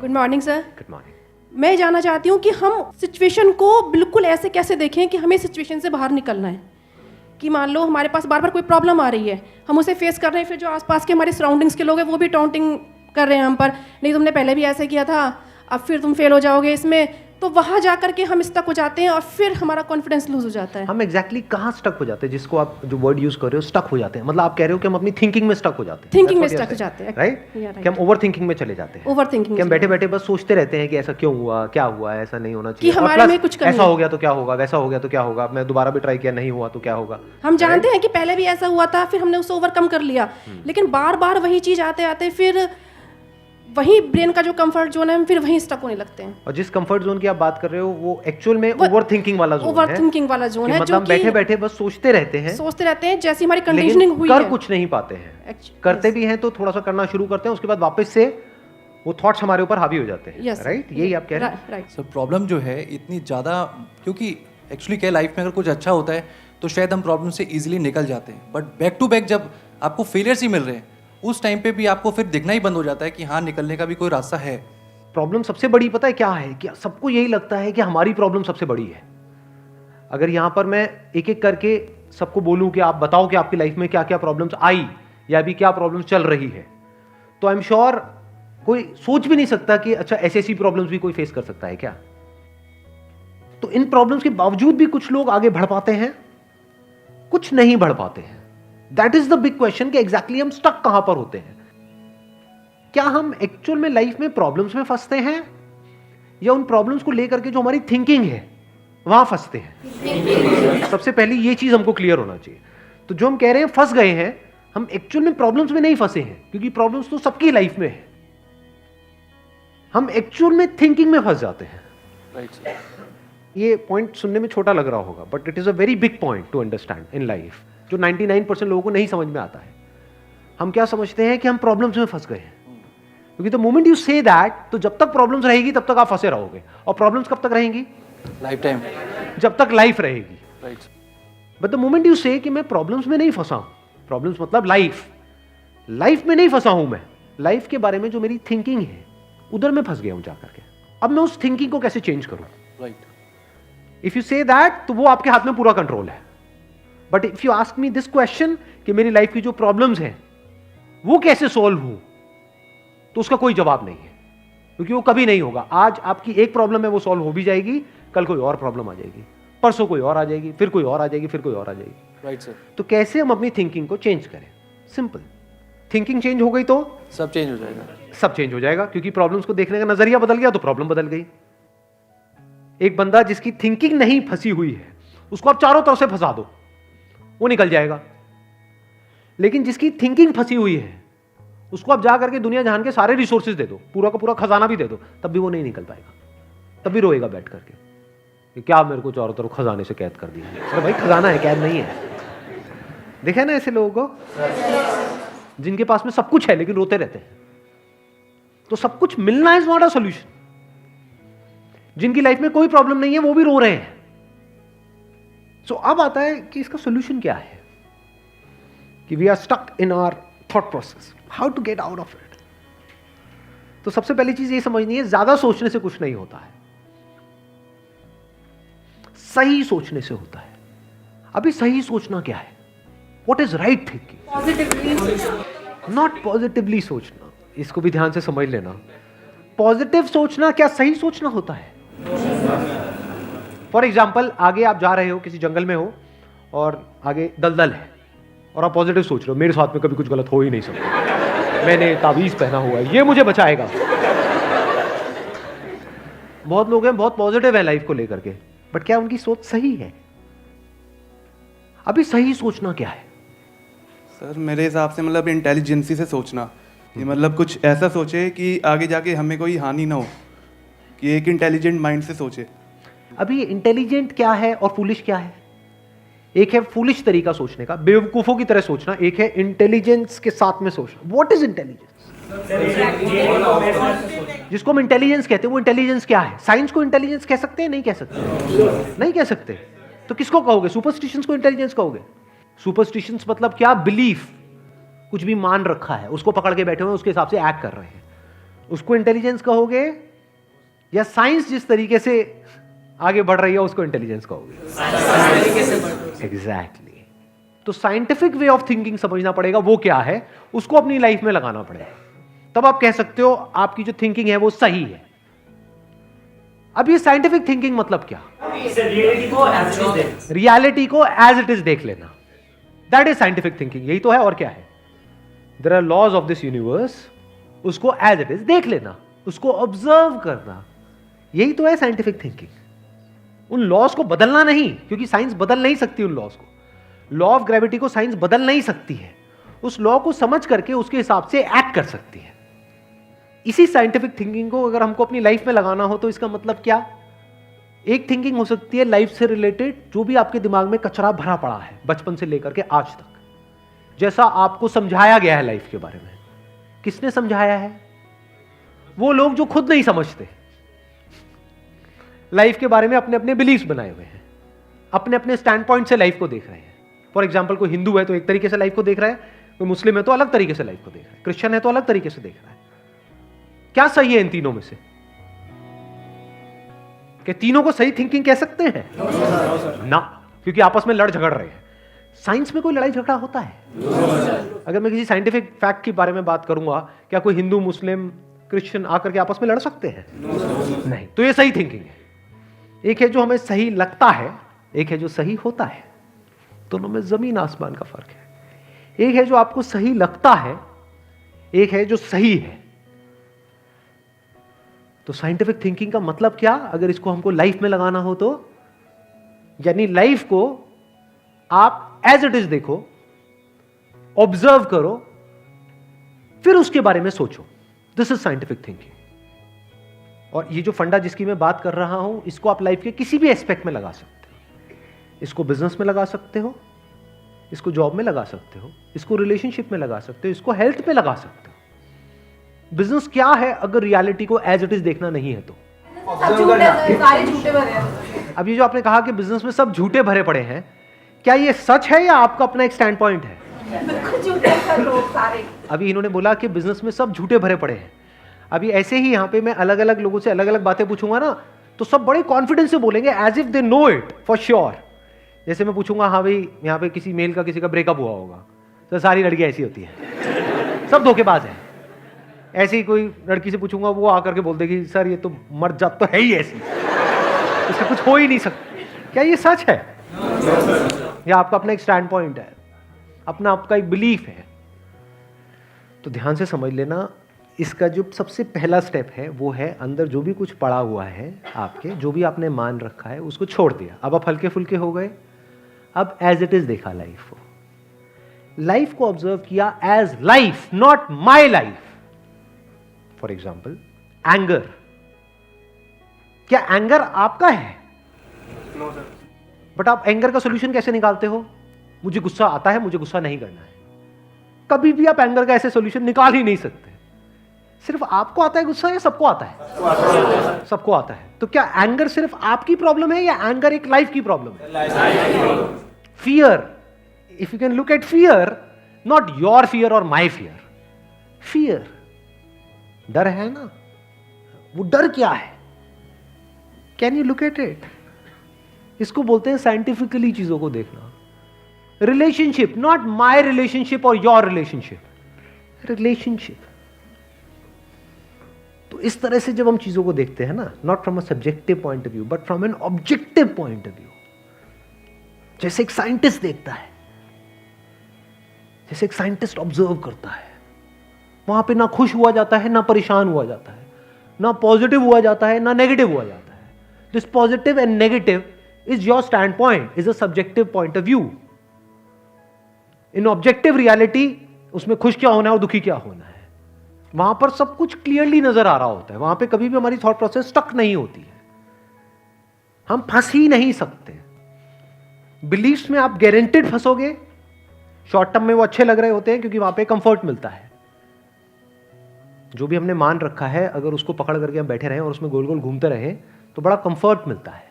Good morning sir. Good morning. मैं जानना चाहती हूँ कि हम सिचुएशन को बिल्कुल ऐसे कैसे देखें कि हमें सिचुएशन से बाहर निकलना है। कि मान लो हमारे पास बार बार कोई प्रॉब्लम आ रही है, हम उसे फेस कर रहे हैं, फिर जो आसपास के हमारे सराउंडिंग्स के लोग हैं वो भी टाउंटिंग कर रहे हैं हम पर, नहीं तुमने पहले भी ऐसे किया था, अब फिर तुम फेल हो जाओगे इसमें। तो वहाँ जा करके हम स्टक हो जाते हैं और फिर हमारा कॉन्फिडेंस लूज हो जाता है। हम एग्जैक्टली कहाँ स्टक हो जाते हैं, जिसको आप जो वर्ड यूज कर रहे हो स्टक हो जाते हैं, मतलब आप कह रहे हो कि हम अपनी थिंकिंग में स्टक हो जाते हैं। थिंकिंग में स्टक हो जाते हैं, राइट? कि हम ओवर थिंकिंग में चले जाते हैं। ओवर थिंकिंग कि हम बैठे बैठे बस सोचते रहते हैं कि ऐसा क्यों हुआ, क्या हुआ, ऐसा नहीं होना चाहिए, कि हमारे में कुछ कमी ऐसा हो गया तो क्या होगा, वैसा हो गया तो क्या होगा, मैं दोबारा भी ट्राई किया नहीं हुआ तो क्या होगा। हम जानते हैं कि पहले भी ऐसा हुआ था, फिर हमने उसे ओवरकम कर लिया, लेकिन बार बार वही चीज आते आते फिर वही ब्रेन का जो कंफर्ट जोन है हम फिर वहीं स्टक होने लगते हैं। और जिस कंफर्ट जोन की आप बात कर रहे हो वो एक्चुअल में ओवर थिंकिंग वाला जोन है। ओवर थिंकिंग वाला जोन है, मतलब बैठे बैठे बस सोचते रहते हैं जैसी हमारी कंडीशनिंग हुई है, कर कुछ नहीं पाते हैं। करते भी हैं तो थोड़ा सा करना शुरू करते हैं, उसके बाद वापस से वो थॉट्स हमारे ऊपर हावी हो जाते हैं। राइट? यही आप कह रहे हैं। राइट सर, प्रॉब्लम जो है इतनी ज़्यादा, क्योंकि एक्चुअली क्या लाइफ में अगर कुछ अच्छा होता है तो शायद हम प्रॉब्लम से इजीली निकल जाते हैं, बट बैक टू बैक जब आपको फेलियर्स ही मिल रहे हैं उस टाइम पे भी आपको फिर दिखना ही बंद हो जाता है कि हाँ, निकलने का भी कोई रास्ता है। प्रॉब्लम सबसे बड़ी पता है क्या है? कि सबको यही लगता है कि हमारी प्रॉब्लम सबसे बड़ी है। अगर यहां पर मैं एक एक करके सबको बोलूं कि आप बताओ कि आपकी लाइफ में क्या क्या प्रॉब्लम्स आई या अभी क्या प्रॉब्लम्स चल रही है, तो आई एम श्योर कोई सोच भी नहीं सकता कि अच्छा ऐसी ऐसी प्रॉब्लम्स भी कोई फेस कर सकता है क्या। तो इन प्रॉब्लम्स के बावजूद भी कुछ लोग आगे बढ़ पाते हैं, कुछ नहीं बढ़ पाते हैं। That is the big question कि एग्जैक्टली हम स्टक कहां पर होते हैं। क्या हम एक्चुअल में लाइफ में प्रॉब्लम्स में फंसते हैं या उन प्रॉब्लम्स को लेकर के जो हमारी थिंकिंग है वहां फंसते हैं? सबसे पहले ये चीज हमको क्लियर होना चाहिए। तो जो हम कह रहे हैं फंस गए हैं, हम एक्चुअल में प्रॉब्लम्स में नहीं फंसे हैं, क्योंकि प्रॉब्लम्स तो सबकी लाइफ में है। हम एक्चुअल में थिंकिंग में फंस जाते हैं। राइट। ये पॉइंट सुनने में छोटा लग रहा होगा, but it is a very big point two understand in life, जो 99% लोगों को नहीं समझ में आता है। हम क्या समझते हैं कि हम प्रॉब्लम्स में फंस गए हैं, क्योंकि the moment you say that, तो जब तक प्रॉब्लम्स रहेगी तब तक आप फंसे रहोगे। और प्रॉब्लम्स कब तक रहेंगी? लाइफ टाइम, जब तक लाइफ रहेगी। Right. But the moment you से कि मैं प्रॉब्लम्स में नहीं फंसा हूं, प्रॉब्लम्स मतलब लाइफ में नहीं फंसा हूं, मैं लाइफ के बारे में जो मेरी थिंकिंग है उधर मैं फंस गया हूं जाकर के। अब मैं उस थिंकिंग को कैसे चेंज करूं? Right. If you say that, तो वो आपके हाथ में पूरा कंट्रोल है। But if you ask me this question कि मेरी लाइफ की जो प्रॉब्लम्स हैं वो कैसे सॉल्व हो, तो उसका कोई जवाब नहीं है, क्योंकि वो कभी नहीं होगा। आज आपकी एक प्रॉब्लम है, वो सॉल्व हो भी जाएगी, कल कोई और प्रॉब्लम आ जाएगी, परसों कोई और आ जाएगी, फिर कोई और आ जाएगी, फिर कोई और आ जाएगी। Right sir. तो कैसे हम अपनी थिंकिंग को चेंज करें? सिंपल। थिंकिंग चेंज हो गई तो सब चेंज हो जाएगा। सब चेंज हो जाएगा, क्योंकि प्रॉब्लम्स को देखने का नजरिया बदल गया तो प्रॉब्लम बदल गई। एक बंदा जिसकी थिंकिंग नहीं फंसी हुई है, उसको आप चारों तरफ से फंसा दो, वो निकल जाएगा। लेकिन जिसकी थिंकिंग फंसी हुई है, उसको आप जा करके दुनिया जहान के सारे रिसोर्सेज दे दो, पूरा का पूरा खजाना भी दे दो, तब भी वो नहीं निकल पाएगा, तब भी रोएगा बैठ करके कि क्या मेरे को चारों तरफ खजाने से कैद कर दिया। अरे भाई, खजाना है, कैद नहीं है। देखा ना ऐसे लोगों को जिनके पास में सब कुछ है लेकिन रोते रहते हैं। तो सब कुछ मिलना इज नॉट अ सॉल्यूशन। जिनकी लाइफ में कोई प्रॉब्लम नहीं है वो भी रो रहे हैं। सो अब आता है कि इसका सॉल्यूशन क्या है, कि we are stuck in our thought process, how to get out of it. तो सबसे पहली चीज ये समझनी है, ज्यादा सोचने से कुछ नहीं होता है, सही सोचने से होता है। अभी सही सोचना क्या है? What is right thinking? Positively, not positively सोचना। इसको भी ध्यान से समझ लेना। पॉजिटिव सोचना क्या सही सोचना होता है? फॉर एग्जाम्पल, आगे आप जा रहे हो, किसी जंगल में हो और आगे दलदल है और आप पॉजिटिव सोच रहे हो, मेरे साथ में कभी कुछ गलत हो ही नहीं सकता, मैंने ताबीज पहना हुआ है, ये मुझे बचाएगा। बहुत लोग हैं बहुत पॉजिटिव है लाइफ को लेकर के, बट क्या उनकी सोच सही है? अभी सही सोचना क्या है? सर मेरे हिसाब से मतलब इंटेलिजेंसी से सोचना, कि मतलब कुछ ऐसा सोचे कि आगे जाके हमें कोई हानि ना हो, कि एक इंटेलिजेंट माइंड से सोचे। अभी इंटेलिजेंट क्या है और फूलिश क्या है? एक है फूलिश तरीका सोचने का, बेवकूफों की तरह सोचना, एक है इंटेलिजेंस के साथ में सोचना। What is intelligence? जिसको हम इंटेलिजेंस कहते हैं वो इंटेलिजेंस क्या है? साइंस को इंटेलिजेंस कह सकते हैं? नहीं कह सकते। नहीं कह सकते। तो किसको कहोगे? सुपरस्टिशंस को इंटेलिजेंस कहोगे? सुपरस्टिशंस मतलब क्या? बिलीफ, कुछ भी मान रखा है उसको पकड़ के बैठे हुए उसके हिसाब से एक्ट कर रहे हैं। उसको इंटेलिजेंस कहोगे या साइंस जिस तरीके से आगे बढ़ रही है उसको इंटेलिजेंस कहोगे? एग्जैक्टली। तो साइंटिफिक वे ऑफ थिंकिंग समझना पड़ेगा, वो क्या है, उसको अपनी लाइफ में लगाना पड़ेगा, तब आप कह सकते हो आपकी जो थिंकिंग है वो सही है। अब ये साइंटिफिक थिंकिंग मतलब क्या? रियलिटी को एज इट इज देख लेना, दैट इज साइंटिफिक थिंकिंग। यही तो है, और क्या है? There are laws of this universe, उसको एज इट इज देख लेना, उसको ऑब्जर्व करना, यही तो है साइंटिफिक थिंकिंग। उन लॉज को बदलना नहीं, क्योंकि साइंस बदल नहीं सकती उन लॉज को। लॉ ऑफ ग्रेविटी को साइंस बदल नहीं सकती है, उस लॉ को समझ करके उसके हिसाब से एक्ट कर सकती है। इसी साइंटिफिक थिंकिंग को अगर हमको अपनी लाइफ में लगाना हो तो इसका मतलब क्या? एक थिंकिंग हो सकती है लाइफ से रिलेटेड, जो भी आपके दिमाग में कचरा भरा पड़ा है बचपन से लेकर के आज तक, जैसा आपको समझाया गया है लाइफ के बारे में। किसने समझाया है? वो लोग जो खुद नहीं समझते, लाइफ के बारे में अपने अपने बिलीव्स बनाए हुए हैं, अपने अपने स्टैंड पॉइंट से लाइफ को देख रहे हैं। फॉर एग्जाम्पल, कोई हिंदू है तो एक तरीके से लाइफ को देख रहा है, कोई मुस्लिम है तो अलग तरीके से लाइफ को देख रहा है, क्रिश्चियन है तो अलग तरीके से देख रहा है। क्या सही है इन तीनों में से? कि तीनों को सही थिंकिंग कह सकते हैं? ना, क्योंकि आपस में लड़ झगड़ रहे हैं। साइंस में कोई लड़ाई झगड़ा होता है? अगर मैं किसी साइंटिफिक फैक्ट के बारे में बात करूंगा, क्या कोई हिंदू, मुस्लिम, क्रिश्चियन आकर के आपस में लड़ सकते हैं? नहीं। तो ये सही थिंकिंग है। एक है जो हमें सही लगता है, एक है जो सही होता है। दोनों में जमीन आसमान का फर्क है। एक है जो आपको सही लगता है, एक है जो सही है। तो साइंटिफिक थिंकिंग का मतलब क्या, अगर इसको हमको लाइफ में लगाना हो तो, यानी लाइफ को आप एज इट इज देखो, ऑब्जर्व करो, फिर उसके बारे में सोचो। This is scientific thinking. और ये जो फंडा जिसकी मैं बात कर रहा हूं, इसको आप लाइफ के किसी भी एस्पेक्ट में लगा सकते हो। इसको बिजनेस में लगा सकते हो, इसको जॉब में लगा सकते हो, इसको रिलेशनशिप में लगा सकते हो, इसको हेल्थ में लगा सकते हो। बिजनेस क्या है अगर रियलिटी को एज इट इज देखना नहीं है तो? अब ये जो आपने कहा कि बिजनेस में सब झूठे भरे पड़े हैं, क्या ये सच है या आपका अपना एक स्टैंड पॉइंट है? अभी इन्होंने बोला कि बिजनेस में सब झूठे भरे पड़े हैं। अभी ऐसे ही यहाँ पे मैं अलग अलग लोगों से अलग अलग बातें पूछूंगा ना, तो सब बड़े कॉन्फिडेंस से बोलेंगे, as if they know it for sure. जैसे मैं पूछूंगा, हाँ भाई यहाँ पे किसी मेल का किसी का ब्रेकअप हुआ होगा, तो सारी लड़कियां ऐसी होती हैं, सब धोखेबाज हैं। ऐसे ही कोई लड़की से पूछूंगा, वो आकर के बोल देगी, सर ये तो मर्द जात तो है ही ऐसी, इससे कुछ हो ही नहीं सकता। क्या ये सच है या आपका अपना एक स्टैंड पॉइंट है, अपना आपका एक बिलीफ है? तो ध्यान से समझ लेना, इसका जो सबसे पहला स्टेप है वो है अंदर जो भी कुछ पड़ा हुआ है आपके, जो भी आपने मान रखा है उसको छोड़ दिया। अब आप हल्के फुल्के हो गए, अब एज इट इज देखा लाइफ को, लाइफ को ऑब्जर्व किया as life, not my life. For example, anger, क्या एंगर आपका है? बट आप एंगर का सोल्यूशन कैसे निकालते हो? मुझे गुस्सा आता है, मुझे गुस्सा नहीं करना है। कभी भी आप एंगर का ऐसे सोल्यूशन निकाल ही नहीं सकते। सिर्फ आपको आता है गुस्सा या सबको आता है? सबको आता है। तो क्या एंगर सिर्फ आपकी प्रॉब्लम है या एंगर एक लाइफ की प्रॉब्लम है? Fear, if you can look at fear, not your fear और माई फियर, फियर, डर है ना, वो डर क्या है? Can you look at it? इसको बोलते हैं साइंटिफिकली चीजों को देखना। रिलेशनशिप, नॉट माई रिलेशनशिप और योर रिलेशनशिप, रिलेशनशिप। तो इस तरह से जब हम चीजों को देखते हैं ना, not from a subjective point of view but from an objective point of view, जैसे एक साइंटिस्ट देखता है, जैसे एक साइंटिस्ट ऑब्जर्व करता है, वहां पे ना खुश हुआ जाता है, ना परेशान हुआ जाता है, ना पॉजिटिव हुआ जाता है, ना नेगेटिव हुआ जाता है। This positive and negative is your stand point, is a subjective point of view. In objective reality, उसमें खुश क्या होना है और दुखी क्या होना है, वहां पर सब कुछ क्लियरली नजर आ रहा होता है। वहां पे कभी भी हमारी थॉट प्रोसेस स्टक नहीं होती है, हम फंस ही नहीं सकते। बिलीफ्स में आप गारंटेड फंसोगे। शॉर्ट टर्म में वो अच्छे लग रहे होते हैं क्योंकि वहां पे कंफर्ट मिलता है। जो भी हमने मान रखा है, अगर उसको पकड़ करके हम बैठे रहें और उसमें गोल गोल घूमते रहें तो बड़ा कंफर्ट मिलता है,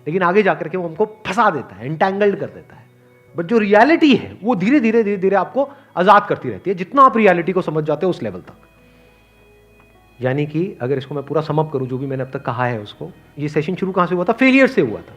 लेकिन आगे जाकर के वो हमको फंसा देता है, एंटैंगल्ड कर देता है। बट जो रियलिटी है वो धीरे धीरे धीरे धीरे आपको आजाद करती रहती है, जितना आप रियलिटी को समझ जाते हो उस लेवल तक। यानी कि अगर इसको मैं पूरा समअप करूं, जो भी मैंने अब तक कहा है उसको, ये सेशन शुरू कहाँ से हुआ था? फेलियर से हुआ था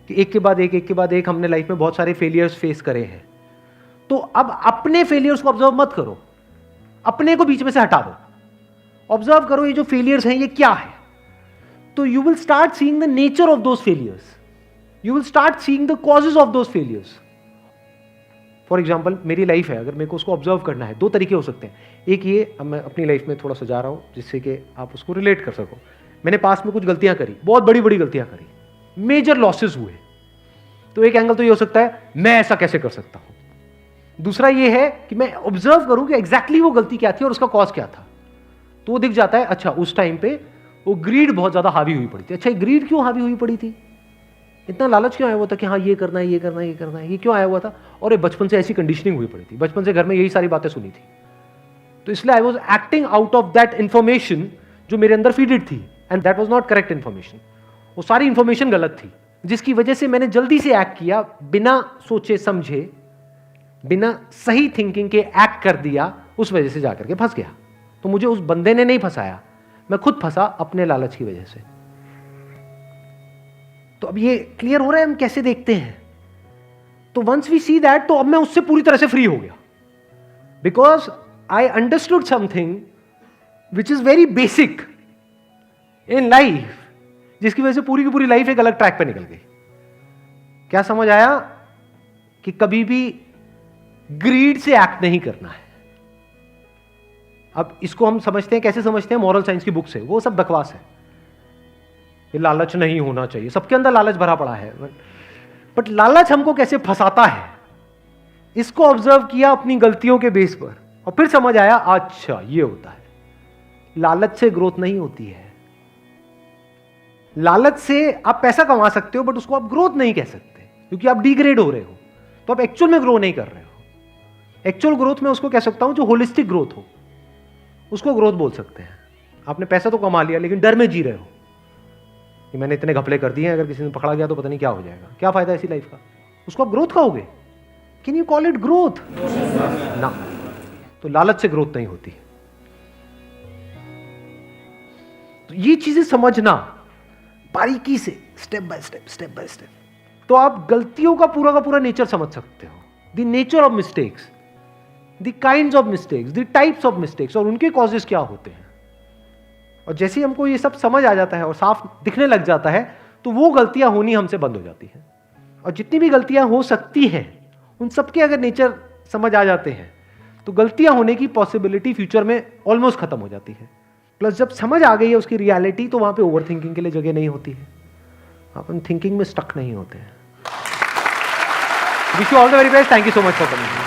कि एक के बाद एक हमने लाइफ में बहुत सारे फेलियर्स फेस करे हैं। तो अब अपने फेलियर्स को ऑब्जर्व मत करो, अपने को बीच में से हटा दो, ऑब्जर्व करो ये जो फेलियर्स हैं ये क्या है। तो you will start seeing the nature of those failures, you will start seeing the causes of those failures. For example मेरी लाइफ है, अगर मेरे को उसको ऑब्जर्व करना है, दो तरीके हो सकते हैं। एक ये, अब मैं अपनी लाइफ में थोड़ा सजा रहा हूँ जिससे कि आप उसको रिलेट कर सको। मैंने पास में कुछ गलतियां करी, बहुत बड़ी बड़ी गलतियां करी, मेजर लॉसेस हुए, तो एक एंगल तो ये हो सकता है मैं ऐसा कैसे कर सकता हूं। दूसरा ये है कि मैं ऑब्जर्व करूं कि एग्जैक्टली वो गलती क्या थी और उसका कॉज क्या था। तो वो दिख जाता है, अच्छा उस टाइम पे वो ग्रीड बहुत ज्यादा हावी हुई पड़ी थी। अच्छा ग्रीड क्यों हावी हुई पड़ी थी, इतना लालच क्यों आया हुआ था कि हाँ ये करना है, ये करना है, ये करना है, ये क्यों आया हुआ था? और ये बचपन से ऐसी कंडीशनिंग हुई पड़ी थी, बचपन से घर में यही सारी बातें सुनी थी, तो इसलिए I was acting out of that information जो मेरे अंदर फीडेड थी, and that was not correct information. वो सारी इंफॉर्मेशन गलत थी, जिसकी वजह से मैंने जल्दी से एक्ट किया, बिना सोचे समझे, बिना सही थिंकिंग के एक्ट कर दिया, उस वजह से जाकर के फंस गया। तो मुझे उस बंदे ने नहीं फंसाया, मैं खुद फंसा अपने लालच की वजह से। तो अब ये क्लियर हो रहा है हम कैसे देखते हैं। तो वंस वी सी दैट, तो अब मैं उससे पूरी तरह से फ्री हो गया, because I understood something which is very basic in life, जिसकी वजह से पूरी की पूरी लाइफ एक अलग ट्रैक पे निकल गई। क्या समझ आया? कि कभी भी ग्रीड से एक्ट नहीं करना है। अब इसको हम समझते हैं, कैसे समझते हैं? मॉरल साइंस की बुक से। वो सब बकवास है, ये लालच नहीं होना चाहिए, सबके अंदर लालच भरा पड़ा है, बट लालच हमको कैसे फंसाता है, इसको ऑब्जर्व किया अपनी गलतियों के बेस पर, और फिर समझ आया अच्छा ये होता है। लालच से ग्रोथ नहीं होती है। लालच से आप पैसा कमा सकते हो, बट उसको आप ग्रोथ नहीं कह सकते, क्योंकि आप डिग्रेड हो रहे हो, तो आप एक्चुअल में ग्रो नहीं कर रहे हो। एक्चुअल ग्रोथ में उसको कह सकता हूं जो होलिस्टिक ग्रोथ हो, उसको ग्रोथ बोल सकते हैं। आपने पैसा तो कमा लिया, लेकिन डर में जी रहे हो कि मैंने इतने घपले कर दिए हैं, अगर किसी ने पकड़ा गया तो पता नहीं क्या हो जाएगा, क्या फायदा ऐसी लाइफ का, उसको आप ग्रोथ कहोगे? Can you call it growth? ना। तो लालच से ग्रोथ नहीं होती। तो ये चीजें समझना बारीकी से, स्टेप बाय स्टेप, तो आप गलतियों का पूरा नेचर समझ सकते हो। The nature of mistakes, the kinds of mistakes, the types of mistakes, और उनके कॉजेस क्या होते हैं। और जैसे ही हमको ये सब समझ आ जाता है और साफ दिखने लग जाता है, तो वो गलतियां होनी हमसे बंद हो जाती हैं। और जितनी भी गलतियां हो सकती हैं, उन सबके अगर नेचर समझ आ जाते हैं, तो गलतियां होने की पॉसिबिलिटी फ्यूचर में ऑलमोस्ट खत्म हो जाती है। प्लस जब समझ आ गई है उसकी रियलिटी, तो वहां पे ओवर थिंकिंग के लिए जगह नहीं होती है, आप थिंकिंग में स्टक नहीं होते हैं। Wish you all the very best, thank you so much for coming.